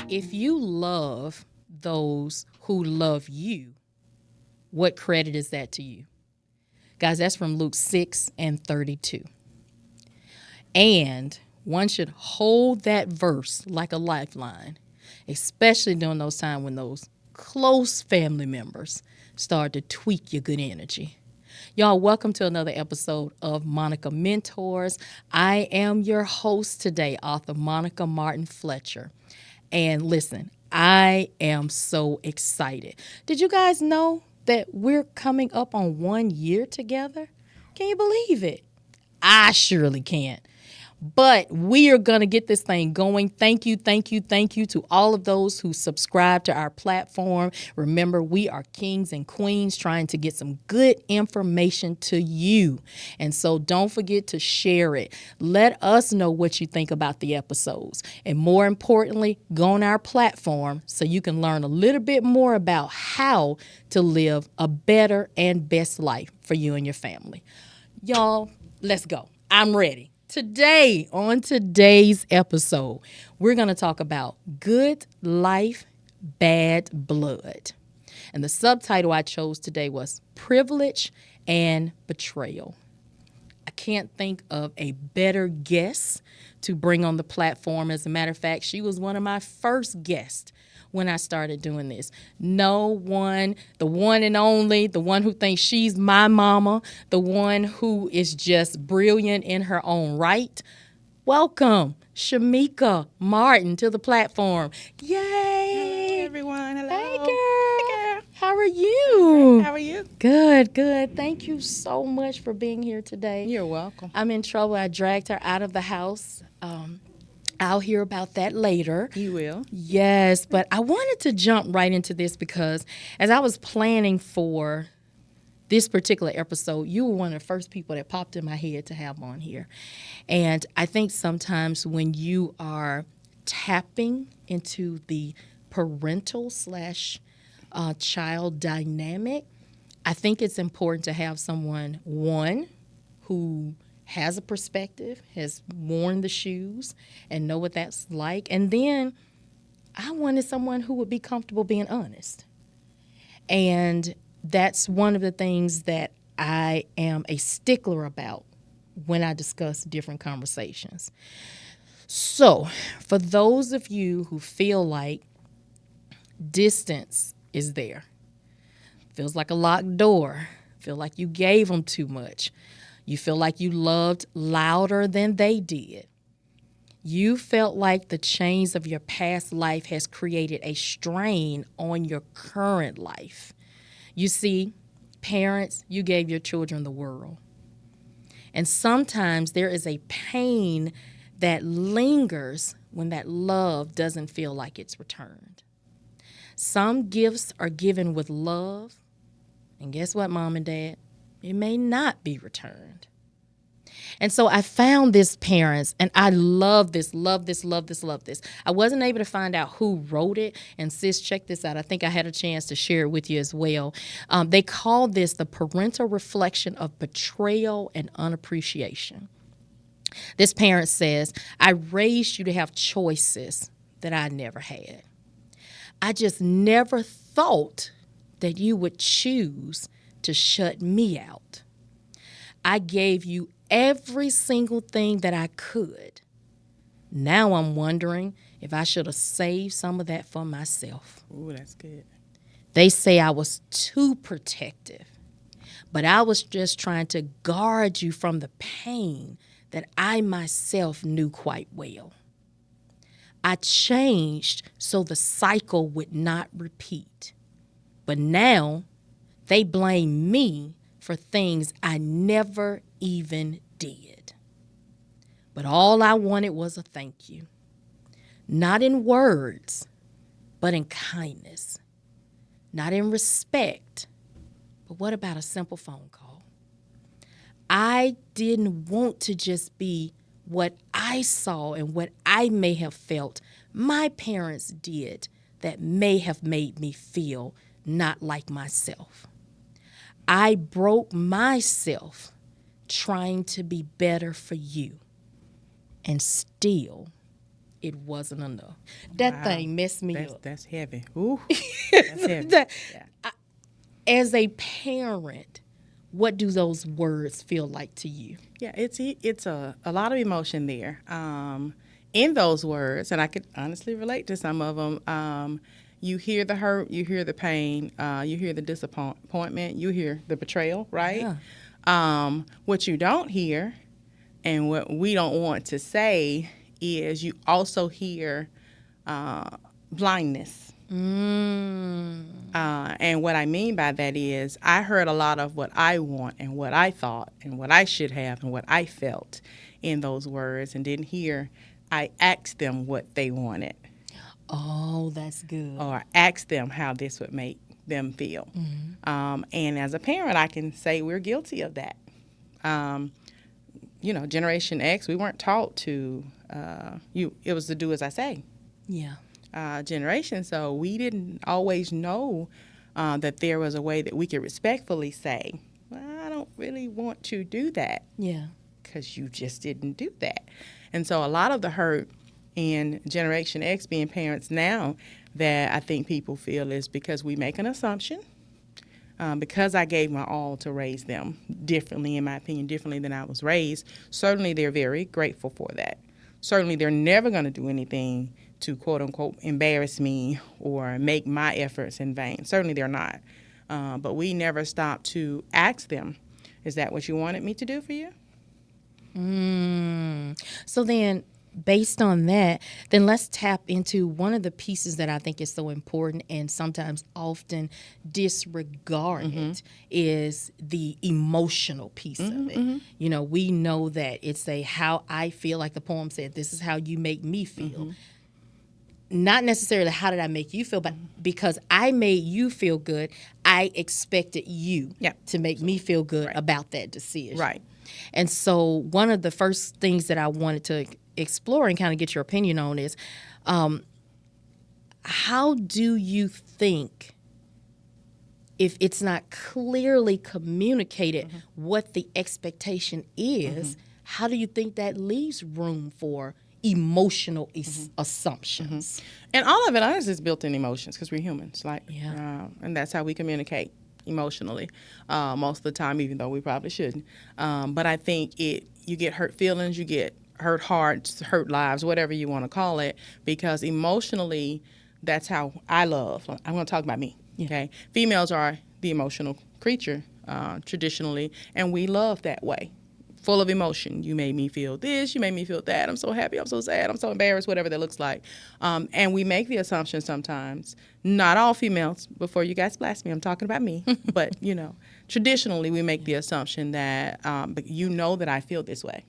If you love those who love you, what credit is that to you? Guys, that's from Luke 6:32. And one should hold that verse like a lifeline, especially during those times when those close family members start to tweak your good energy. Y'all, welcome to another episode of Monica Mentors. I am your host today, author Monica Martin Fletcher. And listen, I am so excited. Did you guys know that we're coming up on 1 year together? Can you believe it? I surely can't. But we are going to get this thing going. Thank you to all of those who subscribe to our platform. Remember, we are kings and queens trying to get some good information to you. And so don't forget to share it. Let us know what you think about the episodes. And more importantly, go on our platform so you can learn a little bit more about how to live a better and best life for you and your family. Y'all, let's go. I'm ready. Today, on today's episode, we're going to talk about good life, bad blood. And the subtitle I chose today was Privilege and Betrayal. I can't think of a better guest to bring on the platform. As a matter of fact, she was one of my first guests when I started doing this. No one, the one and only, the one who thinks she's my mama, the one who is just brilliant in her own right. Welcome, Shemika Martin, to the platform. Yay! Hello, everyone. Hello. Hey, girl. Hey, girl. How are you? How are you? Good. Thank you so much for being here today. You're welcome. I'm in trouble. I dragged her out of the house. I'll hear about that later. You will. Yes, but I wanted to jump right into this because as I was planning for this particular episode, you were one of the first people that popped in my head to have on here. And I think sometimes when you are tapping into the parental slash child dynamic, I think it's important to have someone, one, who has a perspective, has worn the shoes, and know what that's like. And then I wanted someone who would be comfortable being honest. And that's one of the things that I am a stickler about when I discuss different conversations. So, for those of you who feel like distance is there, feels like a locked door, feel like you gave them too much, you feel like you loved louder than they did, you felt like the chains of your past life has created a strain on your current life. You see, parents, you gave your children the world. And sometimes there is a pain that lingers when that love doesn't feel like it's returned. Some gifts are given with love, and guess what, Mom and Dad? It may not be returned. And so I found this, parents, and I love this. I wasn't able to find out who wrote it, and sis, check this out. I think I had a chance to share it with you as well. They call this the parental reflection of betrayal and unappreciation. This parent says, I raised you to have choices that I never had. I just never thought that you would choose to shut me out. I gave you every single thing that I could. Now I'm wondering if I should have saved some of that for myself. Ooh, that's good. They say I was too protective, but I was just trying to guard you from the pain that I myself knew quite well. I changed so the cycle would not repeat. But now they blame me for things I never even did. But all I wanted was a thank you. Not in words, but in kindness. Not in respect, but what about a simple phone call? I didn't want to just be what I saw and what I may have felt my parents did that may have made me feel not like myself. I broke myself trying to be better for you. And still, it wasn't enough. That Wow. thing messed me That's up. that's heavy. Ooh, that's heavy. That- Yeah. As a parent, what do those words feel like to you? Yeah, it's a lot of emotion there in those words, and I could honestly relate to some of them. You hear the hurt, you hear the pain, you hear the disappointment, you hear the betrayal, right? Yeah. What you don't hear, and what we don't want to say, is you also hear blindness. And what I mean by that is, I heard a lot of what I want and what I thought and what I should have and what I felt in those words, and didn't hear. I asked them what they wanted, Oh, that's good. or asked them how this would make them feel. And as a parent, I can say we're guilty of that. Generation X, we weren't taught to. It was to do as I say. Yeah. Generation, so we didn't always know that there was a way that we could respectfully say, well, I don't really want to do that, Yeah. because you just didn't do that. And so a lot of the hurt in Generation X, being parents now, that I think people feel is because we make an assumption. Because I gave my all to raise them differently, in my opinion, differently than I was raised, certainly they're very grateful for that. Certainly they're never going to do anything to, quote unquote, embarrass me or make my efforts in vain. Certainly they're not. But we never stop to ask them, is that what you wanted me to do for you? So then, based on that, then let's tap into one of the pieces that I think is so important and sometimes often disregarded is the emotional piece of it. We know that it's a how I feel, like the poem said, this is how you make me feel. Not necessarily how did I make you feel, but because I made you feel good, I expected you to make me feel good about that decision. Right. And so one of the first things that I wanted to explore and kind of get your opinion on is how do you think, if it's not clearly communicated what the expectation is, how do you think that leaves room for emotional assumptions? And all of it, honestly, is built in emotions, because we're humans. Yeah. And that's how we communicate emotionally most of the time, even though we probably shouldn't. But I think you get hurt feelings, you get hurt hearts, hurt lives, whatever you want to call it, because emotionally, that's how I love. I'm going to talk about me. Okay, females are the emotional creature traditionally, and we love that way. Full of emotion. You made me feel this, you made me feel that. I'm so happy, I'm so sad, I'm so embarrassed, whatever that looks like. And we make the assumption sometimes, not all females, before you guys blast me, I'm talking about me, but traditionally we make the assumption that that I feel this way.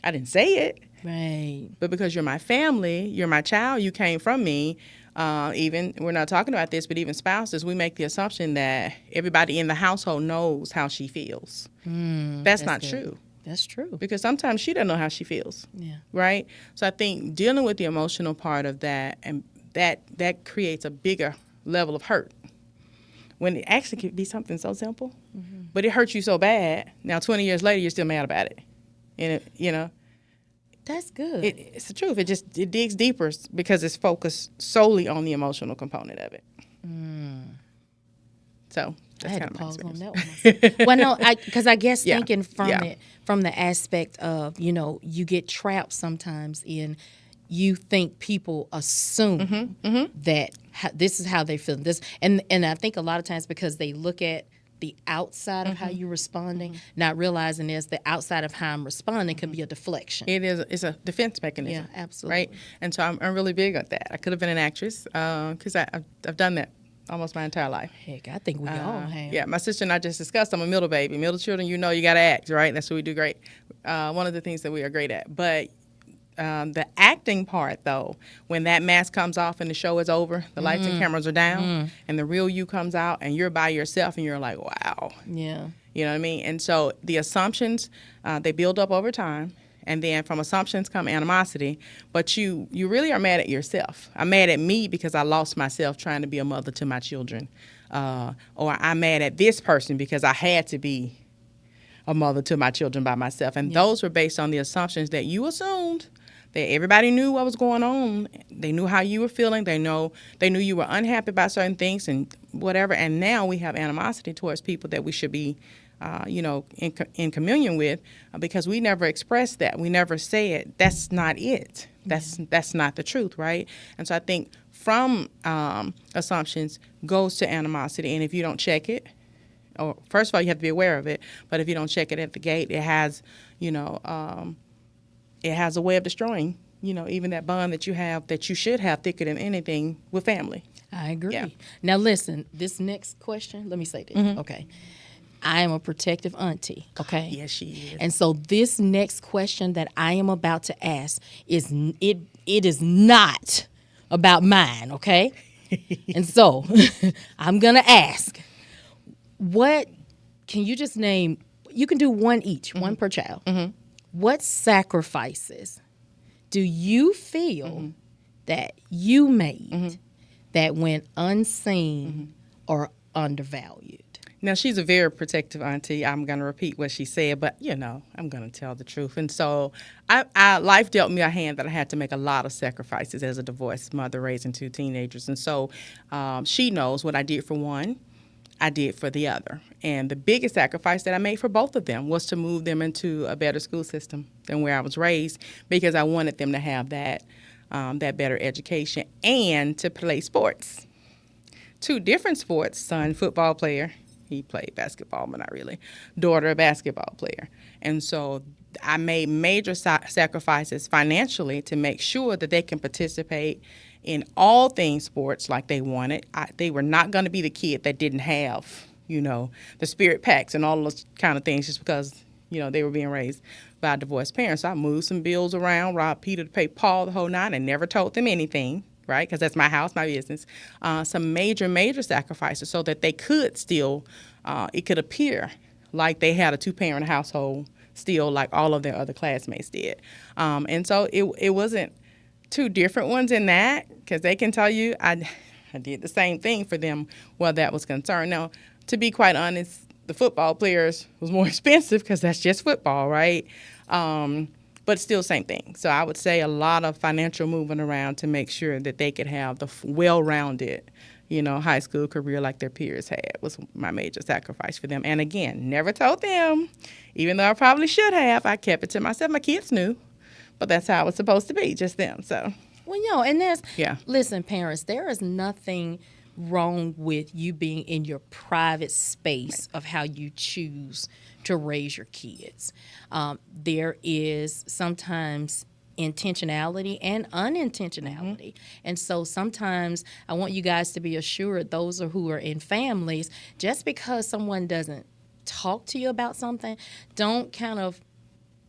I didn't say it. Right. But because you're my family, you're my child, you came from me, even, we're not talking about this, but even spouses, we make the assumption that everybody in the household knows how she feels. That's not good. true. That's true. Because sometimes she doesn't know how she feels. Yeah. Right? So I think dealing with the emotional part of that, and that creates a bigger level of hurt. When it actually could be something so simple, but it hurts you so bad, now 20 years later, you're still mad about it. And That's good. it's the truth. It digs deeper because it's focused solely on the emotional component of it. So I that's had kind to of my pause on experience. that one. Well, no, because I guess Yeah. thinking from Yeah. it, from the aspect of, you get trapped sometimes in, you think people assume that this is how they feel. And I think a lot of times because they look at the outside of how you're responding, not realizing is the outside of how I'm responding can be a deflection. It's a defense mechanism. Yeah, absolutely. Right? And so I'm really big at that. I could have been an actress because I've done that almost my entire life. Heck, I think we all have. Yeah, my sister and I just discussed, I'm a middle baby. Middle children, you got to act, right? That's what we do great. One of the things that we are great at. But the acting part, though, when that mask comes off and the show is over, the lights and cameras are down, and the real you comes out, and you're by yourself, and you're like, wow. Yeah. You know what I mean? And so the assumptions, they build up over time. And then from assumptions come animosity. But you really are mad at yourself. I'm mad at me because I lost myself trying to be a mother to my children. Or I'm mad at this person because I had to be a mother to my children by myself. And those were based on the assumptions that you assumed Everybody knew what was going on. They knew how you were feeling. They knew you were unhappy about certain things and whatever. And now we have animosity towards people that we should be, in communion with, because we never expressed that. We never said that's not it. That's not the truth, right? And so I think from assumptions goes to animosity, and if you don't check it, or first of all, you have to be aware of it. But if you don't check it at the gate, it has, it has a way of destroying, even that bond that you have, that you should have thicker than anything with family. I agree. Yeah. Now listen, this next question, let me say this. Okay. I am a protective auntie, okay? Yes, she is. And so this next question that I am about to ask it is not about mine, okay? And so I'm going to ask, what can you just name, you can do one each, one per child. What sacrifices do you feel that you made that went unseen or undervalued? Now, she's a very protective auntie. I'm going to repeat what she said, but, I'm going to tell the truth. And so life dealt me a hand that I had to make a lot of sacrifices as a divorced mother raising two teenagers. And so she knows what I did for one, I did for the other. And the biggest sacrifice that I made for both of them was to move them into a better school system than where I was raised, because I wanted them to have that better education and to play sports. Two different sports, son, football player. He played basketball, but not really. Daughter, a basketball player. And so I made major sacrifices financially to make sure that they can participate in all things sports like they wanted. They were not going to be the kid that didn't have, the spirit packs and all those kind of things just because, they were being raised by divorced parents. So I moved some bills around, robbed Peter to pay Paul, the whole nine, and never told them anything. Right, because that's my house, my business. Some major sacrifices so that they could still, it could appear like they had a two-parent household still, like all of their other classmates did. And so it wasn't two different ones in that, because they can tell you I did the same thing for them where that was concerned. Now, to be quite honest, the football players was more expensive because that's just football, right? But still, same thing. So I would say a lot of financial moving around to make sure that they could have the well-rounded, high school career like their peers had was my major sacrifice for them. And again, never told them, even though I probably should have. I kept it to myself. My kids knew, but that's how it was supposed to be, just them. So, Well, and yeah. Listen, parents, there is nothing wrong with you being in your private space of how you choose to raise your kids. There is sometimes intentionality and unintentionality. And so sometimes I want you guys to be assured, those who are in families, just because someone doesn't talk to you about something, don't kind of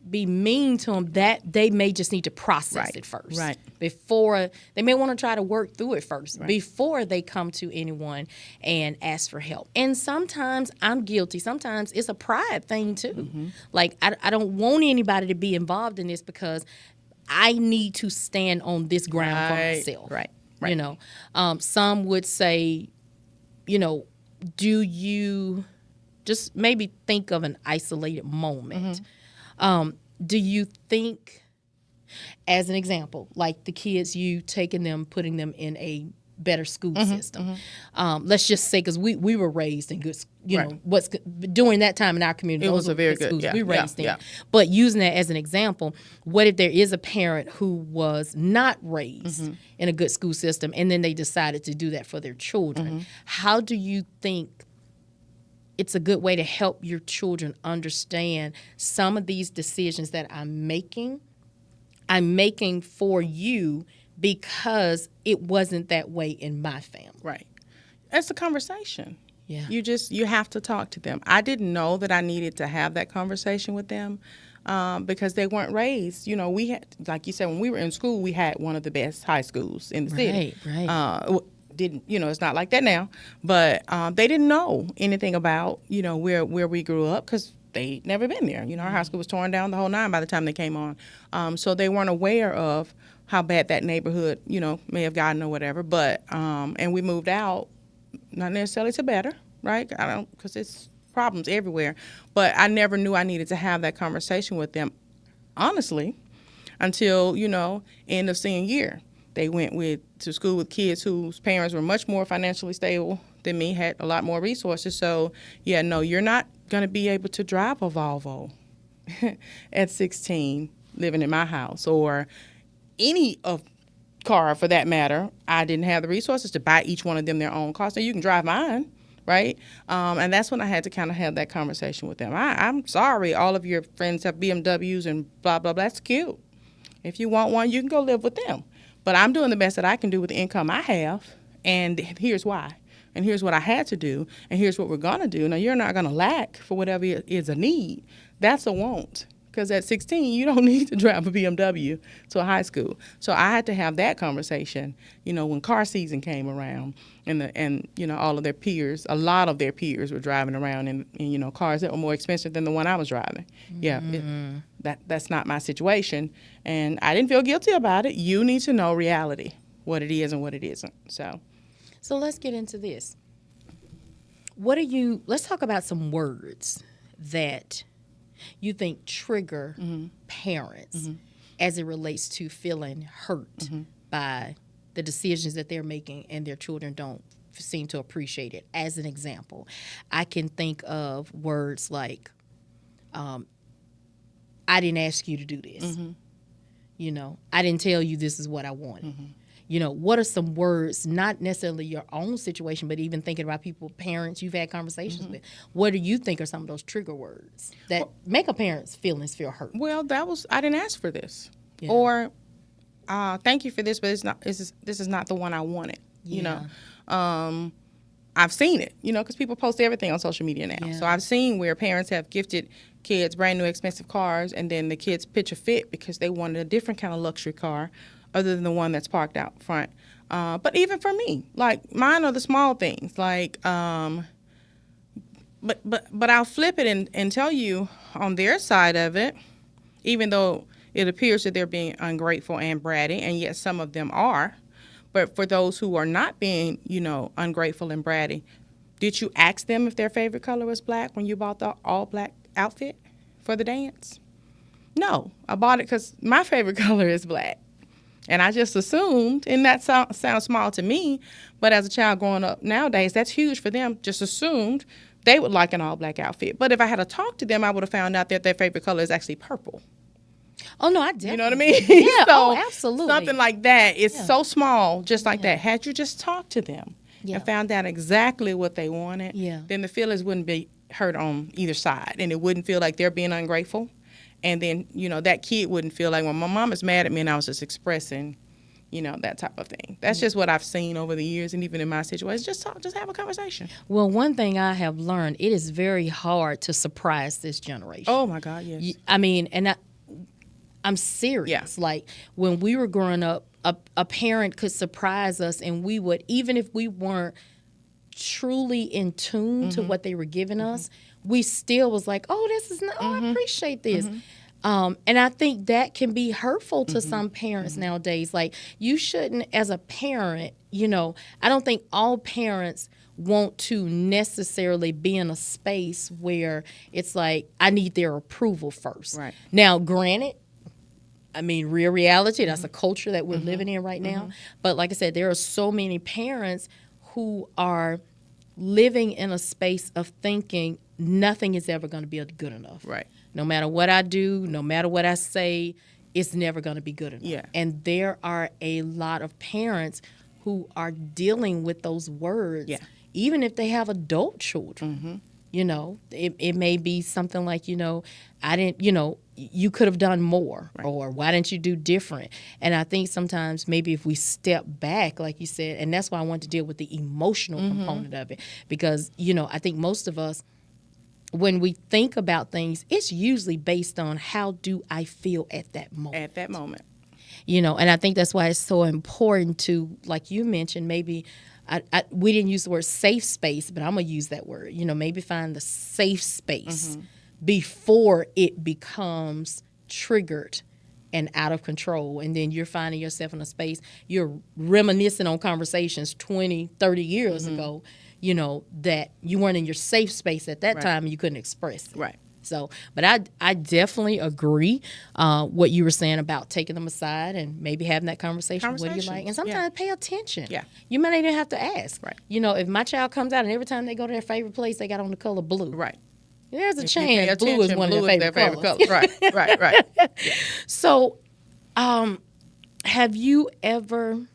be mean to them. That they may just need to process it first. Right. Before they may want to try to work through it first, right, before they come to anyone and ask for help. And sometimes I'm guilty. Sometimes it's a pride thing too. Like I don't want anybody to be involved in this because I need to stand on this ground for myself. Right. Some would say, do you just maybe think of an isolated moment? Do you think, as an example, like the kids, you taking them, putting them in a better school system? Let's just say, because we were raised in good, what's during that time in our community, it was a very good schools yeah, we raised in. yeah. But using that as an example, what if there is a parent who was not raised in a good school system, and then they decided to do that for their children? How do you think it's a good way to help your children understand some of these decisions that I'm making for you because it wasn't that way in my family? Right. It's a conversation. Yeah. You have to talk to them. I didn't know that I needed to have that conversation with them because they weren't raised. We had, like you said, when we were in school, we had one of the best high schools in the city. Right. It's not like that now, but they didn't know anything about, where we grew up because they'd never been there. Our high school was torn down the whole nine by the time they came on. So they weren't aware of how bad that neighborhood, may have gotten or whatever. But, and we moved out, not necessarily to better, right? Because it's problems everywhere. But I never knew I needed to have that conversation with them, honestly, until, end of senior year. They went to school with kids whose parents were much more financially stable than me, had a lot more resources. So, yeah, no, you're not going to be able to drive a Volvo at 16 living in my house, or any of car for that matter. I didn't have the resources to buy each one of them their own car. So you can drive mine, right? And that's when I had to kind of have that conversation with them. I'm sorry, all of your friends have BMWs and blah, blah, blah. That's cute. If you want one, you can go live with them. But I'm doing the best that I can do with the income I have, and here's why. And here's what I had to do, and here's what we're going to do. Now, you're not going to lack for whatever is a need. That's a want. Because at 16, you don't need to drive a BMW to a high school. So I had to have that conversation, when car season came around, and all of their peers, a lot of their peers were driving around in cars that were more expensive than the one I was driving. Mm-hmm. Yeah, that's not my situation. And I didn't feel guilty about it. You need to know reality, what it is and what it isn't. So let's get into this. Let's talk about some words that you think trigger parents as it relates to feeling hurt by the decisions that they're making and their children don't seem to appreciate it. As an example, I can think of words like, I didn't ask you to do this. I didn't tell you this is what I wanted. What are some words, not necessarily your own situation, but even thinking about parents you've had conversations with. What do you think are some of those trigger words that make a parent's feelings feel hurt? Well, I didn't ask for this. Yeah. Or, thank you for this, but this is not the one I wanted. Yeah. I've seen it, because people post everything on social media now. Yeah. So I've seen where parents have gifted kids brand new expensive cars, and then the kids pitch a fit because they wanted a different kind of luxury car other than the one that's parked out front. But even for me, like, mine are the small things. Like, but I'll flip it and tell you on their side of it, even though it appears that they're being ungrateful and bratty, and yes, some of them are. But for those who are not being, ungrateful and bratty, did you ask them if their favorite color was black when you bought the all-black outfit for the dance? No, I bought it because my favorite color is black. And I just assumed, and that sounds small to me, but as a child growing up nowadays, that's huge for them, just assumed they would like an all-black outfit. But if I had to talk to them, I would have found out that their favorite color is actually purple. Oh, no, I definitely. You know what I mean? Yeah, So absolutely. Something like that is so small, just like that. Had you just talked to them and found out exactly what they wanted, then the feelings wouldn't be hurt on either side, and it wouldn't feel like they're being ungrateful. And then, that kid wouldn't feel like, well, my mom is mad at me and I was just expressing, that type of thing. That's just what I've seen over the years, and even in my situation, just have a conversation. Well, one thing I have learned, it is very hard to surprise this generation. Oh, my God, yes. I mean, and I'm serious. Yeah. Like, when we were growing up, a parent could surprise us, and we would, even if we weren't truly in tune to what they were giving us, we still was like, oh, this is not, I appreciate this. And I think that can be hurtful to some parents nowadays. Like, you shouldn't, as a parent, I don't think all parents want to necessarily be in a space where it's like, I need their approval first. Right. Now, granted, I mean, real reality, that's a culture that we're living in right now. But like I said, there are so many parents who are living in a space of thinking nothing is ever going to be good enough. Right. No matter what I do, no matter what I say, it's never going to be good enough. Yeah. And there are a lot of parents who are dealing with those words, even if they have adult children. It may be something like, I didn't, you could have done more, or why didn't you do different? And I think sometimes maybe if we step back, like you said, and that's why I want to deal with the emotional component of it, because, I think most of us, when we think about things, it's usually based on how do I feel at that moment. At that moment. And I think that's why it's so important to, like you mentioned, maybe we didn't use the word safe space, but I'm going to use that word. Maybe find the safe space before it becomes triggered and out of control. And then you're finding yourself in a space, you're reminiscing on conversations 20, 30 years ago, that you weren't in your safe space at that time and you couldn't express it. Right. So, but I definitely agree what you were saying about taking them aside and maybe having that conversation. What do you like? And sometimes pay attention. Yeah. You might not even have to ask. Right. You know, if my child comes out and every time they go to their favorite place, they got on the color blue. Right. There's a If you pay chance blue is attention, one blue of is their their favorite colors. Right. Right. Right. Yeah. So, have you ever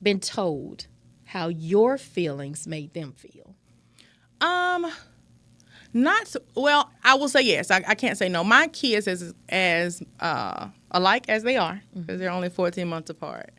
been told how your feelings made them feel? Not so, well. I will say yes. I can't say no. My kids as alike as they are, because they're only 14 months apart,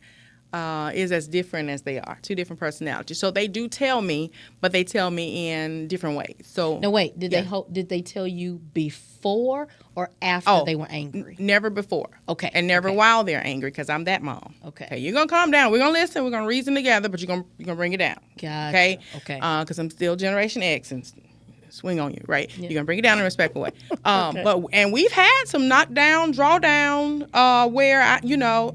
is as different as they are. Two different personalities. So they do tell me, but they tell me in different ways. So No, wait. Did yeah. did they tell you before or after they were angry? Never before. Okay. And never Okay. while they're angry, because I'm that mom. Okay. You're gonna calm down. We're gonna listen. We're gonna reason together, but you're gonna bring it down. Gotcha. Okay. Okay. Because I'm still Generation X and swing on you, right? Yeah. You're gonna bring it down in a respectful way. Okay. And we've had some knockdown, drawdown, where I,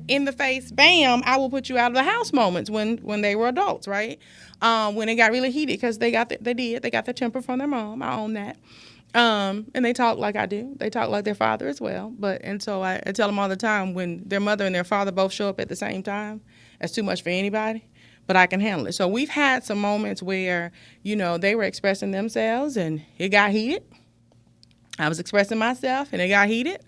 in the face, bam, I will put you out of the house moments when they were adults, right? When it got really heated, because they got their temper from their mom. I own that. And they talk like I do. They talk like their father as well. And so I tell them all the time, when their mother and their father both show up at the same time, that's too much for anybody. But I can handle it. So we've had some moments where, they were expressing themselves and it got heated. I was expressing myself and it got heated.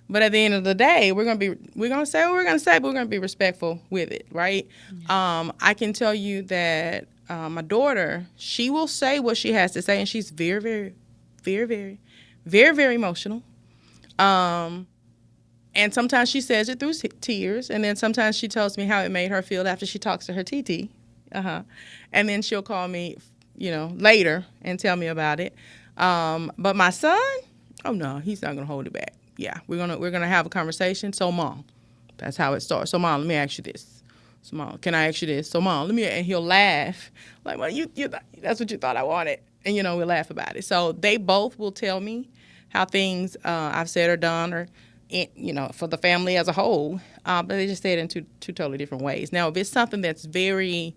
But at the end of the day, we're gonna say what we're gonna say, but we're gonna be respectful with it, right? Yeah. I can tell you that my daughter, she will say what she has to say, and she's very, very, very, very, very, very emotional. And sometimes she says it through tears, and then sometimes she tells me how it made her feel after she talks to her TT. And then she'll call me, later and tell me about it. But my son, oh no, he's not gonna hold it back. Yeah, we're gonna have a conversation. So mom, that's how it starts. So mom, let me ask you this. So mom, can I ask you this? So mom, and he'll laugh like, well, you that's what you thought I wanted, and we'll laugh about it. So they both will tell me how things I've said or done, or for the family as a whole, but they just say it in two totally different ways. Now, if it's something that's very,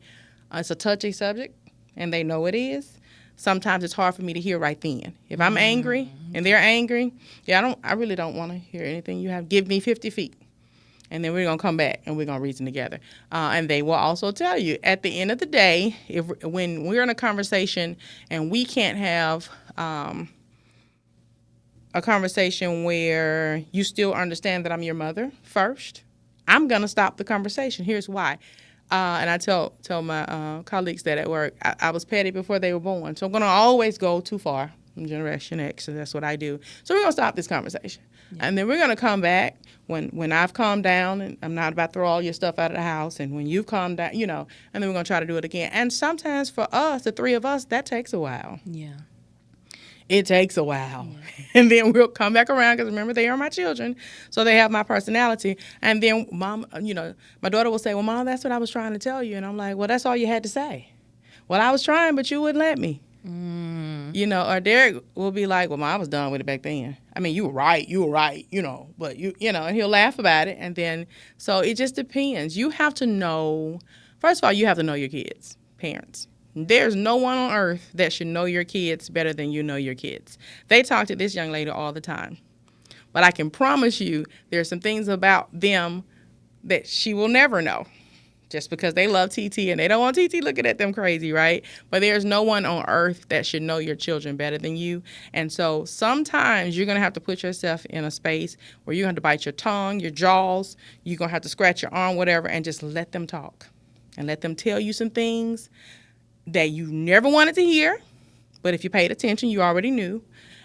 it's a touchy subject, and they know it is, sometimes it's hard for me to hear right then. If I'm angry and they're angry, I really don't want to hear anything you have. Give me 50 feet, and then we're gonna come back and we're gonna reason together. And they will also tell you at the end of the day, when we're in a conversation and we can't have a conversation where you still understand that I'm your mother first, I'm going to stop the conversation. Here's why. And I tell my colleagues that at work, I was petty before they were born. So I'm going to always go too far. I'm Generation X, so that's what I do. So we're going to stop this conversation. Yeah. And then we're going to come back when I've calmed down, and I'm not about to throw all your stuff out of the house, and when you've calmed down, and then we're going to try to do it again. And sometimes for us, the three of us, that takes a while. Yeah. It takes a while. Yeah. And then we'll come back around, because remember, they are my children, so they have my personality. And then mom, my daughter will say, well, mom, that's what I was trying to tell you. And I'm like, well, that's all you had to say. Well, I was trying, but you wouldn't let me. Or Derek will be like, well, mom, I was done with it back then. I mean, you were right, but and he'll laugh about it. And then, so it just depends. You have to know, first of all, you have to know your kids, parents. There's no one on earth that should know your kids better than you know your kids. They talk to this young lady all the time. But I can promise you there's some things about them that she will never know, just because they love TT and they don't want TT looking at them crazy, right? But there's no one on earth that should know your children better than you. And so sometimes you're going to have to put yourself in a space where you're going to bite your tongue, your jaws, you're going to have to scratch your arm, whatever, and just let them talk and let them tell you some things that you never wanted to hear, but if you paid attention, you already knew.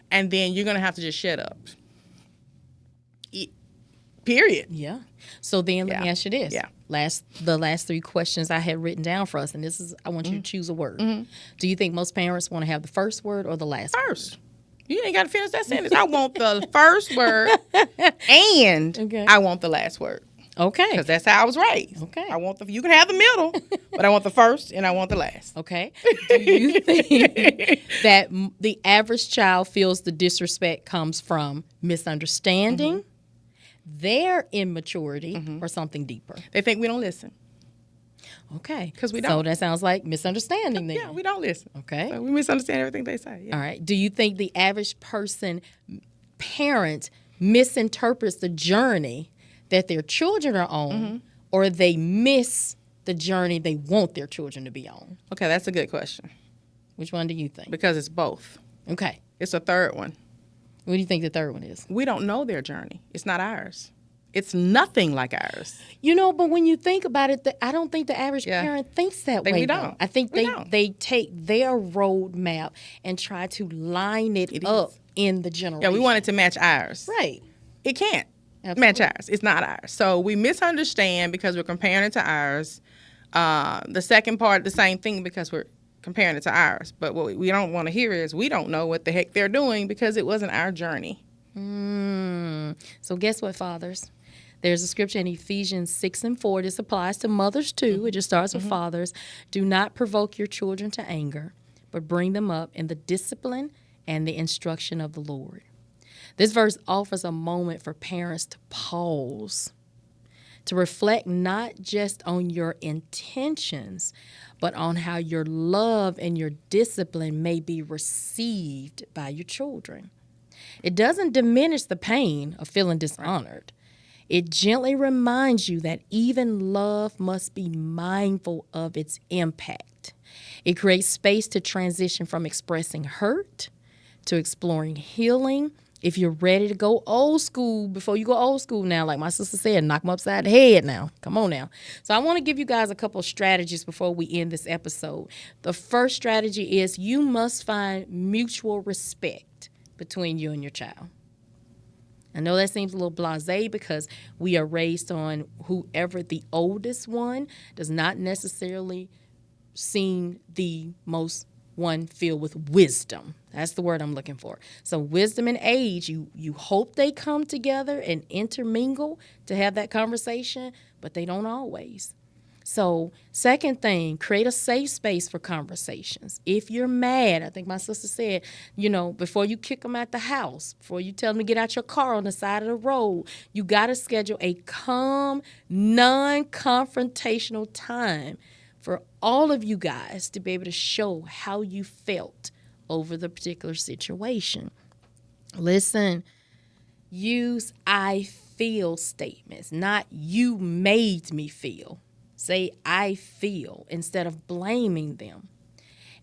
And then you're going to have to just shut up. Period. Yeah. So then let me ask you this. Yeah. The last three questions I had written down for us, and this is, I want you to choose a word. Do you think most parents want to have the first word or the last First. word? You ain't got to finish that sentence. I want the first word and I want the last word. Okay. Because that's how I was raised. Okay. You can have the middle, but I want the first and I want the last. Okay. Do you think that the average child feels the disrespect comes from misunderstanding, their immaturity, or something deeper? They think we don't listen. Okay. 'Cause we So don't. that sounds like misunderstanding then. Yeah, we don't listen. Okay. So we misunderstand everything they say. Yeah. All right. Do you think the average parent misinterprets the journey that their children are on, or they miss the journey they want their children to be on? Okay, that's a good question Which one do you think? because it's both. Okay. It's a third one. What do you think the third one is? We don't know their journey. It's not ours. It's nothing like ours. But when you think about it, I don't think the average Yeah. parent thinks that We way. don't. Though. I think We don't. they take their roadmap and try to line it up is. in the generation. Yeah, we want it to match ours. Right. It can't Absolutely. match ours. It's not ours. So we misunderstand because we're comparing it to ours. The second part, the same thing because we're comparing it to ours. But what we don't want to hear is we don't know what the heck they're doing because it wasn't our journey. So guess what, fathers? There's a scripture in Ephesians 6:4. This applies to mothers too. It just starts with fathers. Do not provoke your children to anger, but bring them up in the discipline and the instruction of the Lord. This verse offers a moment for parents to pause, to reflect not just on your intentions, but on how your love and your discipline may be received by your children. It doesn't diminish the pain of feeling dishonored. It gently reminds you that even love must be mindful of its impact. It creates space to transition from expressing hurt to exploring healing. If you're ready to go old school, before you go old school now, like my sister said, knock them upside the head now. Come on now. So I want to give you guys a couple strategies before we end this episode. The first strategy is you must find mutual respect between you and your child. I know that seems a little blasé because we are raised on whoever the oldest one does not necessarily seem the most one filled with wisdom. That's the word I'm looking for. So wisdom and age, you hope they come together and intermingle to have that conversation, but they don't always. So second thing, create a safe space for conversations. If you're mad, I think my sister said, before you kick them out the house, before you tell them to get out your car on the side of the road, you got to schedule a calm, non-confrontational time for all of you guys to be able to show how you felt over the particular situation. Listen, use I feel statements, not you made me feel. Say, I feel, instead of blaming them.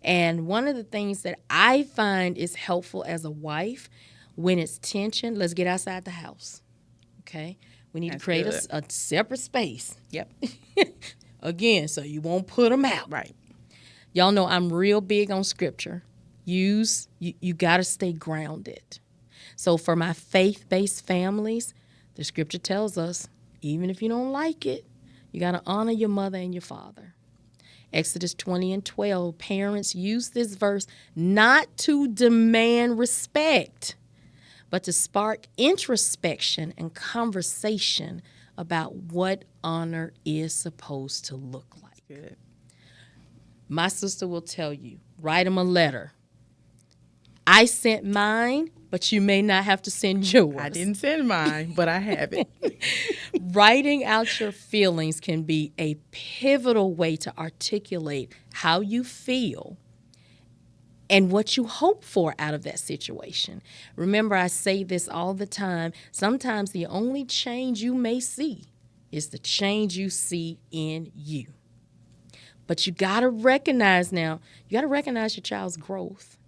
And one of the things that I find is helpful as a wife, when it's tension, let's get outside the house, okay? We need to create a separate space. Yep. Again, so you won't put them out. Right. Y'all know I'm real big on scripture. You got to stay grounded. So for my faith-based families, the scripture tells us, even if you don't like it, you got to honor your mother and your father. Exodus 20:12, parents use this verse not to demand respect, but to spark introspection and conversation about what honor is supposed to look like. Good. My sister will tell you, write them a letter. I sent mine, but you may not have to send yours. I didn't send mine, but I have it. Writing out your feelings can be a pivotal way to articulate how you feel and what you hope for out of that situation. Remember, I say this all the time. Sometimes the only change you may see is the change you see in you. But you got to recognize your child's growth.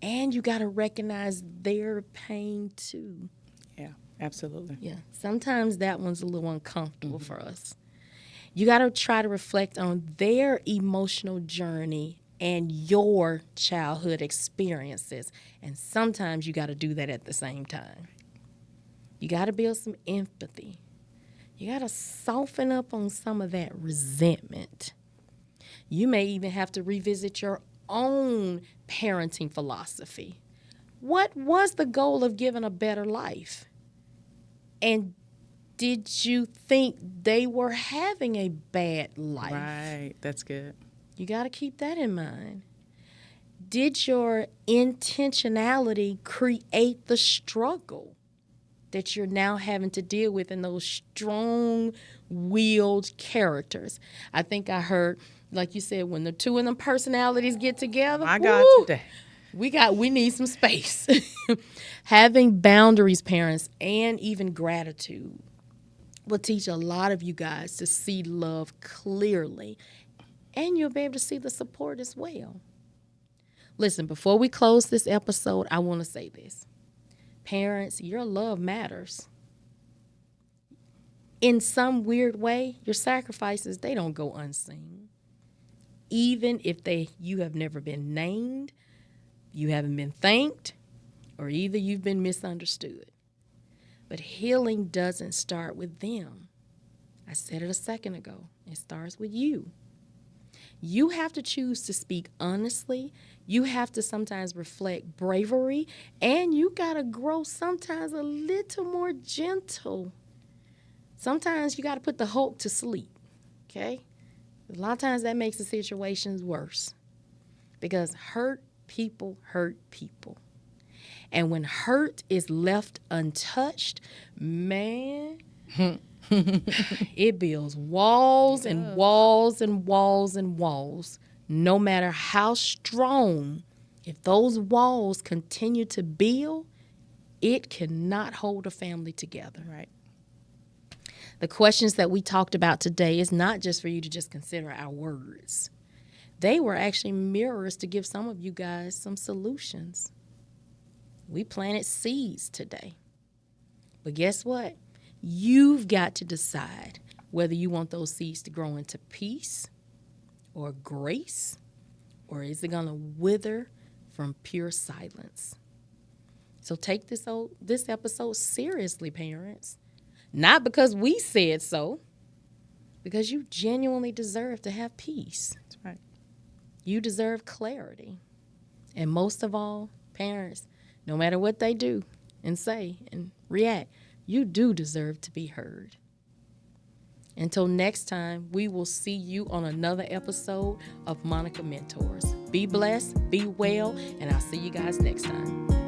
And you got to recognize their pain too. Yeah, absolutely. Yeah, sometimes that one's a little uncomfortable for us. You got to try to reflect on their emotional journey and your childhood experiences. And sometimes you got to do that at the same time. You got to build some empathy. You got to soften up on some of that resentment. You may even have to revisit your own parenting philosophy. What was the goal of giving a better life? And did you think they were having a bad life? Right. That's good. You got to keep that in mind. Did your intentionality create the struggle that you're now having to deal with in those strong strong-willed characters. I think I heard, like you said, when the two of them personalities get together, My God, woo, today. we need some space. Having boundaries, parents, and even gratitude will teach a lot of you guys to see love clearly, and you'll be able to see the support as well. Listen, before we close this episode, I want to say this. Parents, your love matters. In some weird way, your sacrifices, they don't go unseen. Even if you have never been named, you haven't been thanked, or either you've been misunderstood. But healing doesn't start with them. I said it a second ago. It starts with you. You have to choose to speak honestly. You have to sometimes reflect bravery, and you got to grow sometimes a little more gentle. Sometimes you got to put the Hulk to sleep, okay? A lot of times that makes the situations worse because hurt people hurt people. And when hurt is left untouched, man, it builds walls and walls and walls and walls. No matter how strong, if those walls continue to build, it cannot hold a family together. Right. The questions that we talked about today is not just for you to just consider our words. They were actually mirrors to give some of you guys some solutions. We planted seeds today. But guess what? You've got to decide whether you want those seeds to grow into peace or grace, or is it going to wither from pure silence? So take this episode seriously, parents. Not because we said so, because you genuinely deserve to have peace. That's right. You deserve clarity. And most of all, parents, no matter what they do and say and react, you do deserve to be heard. Until next time, we will see you on another episode of Monica Mentors. Be blessed, be well, and I'll see you guys next time.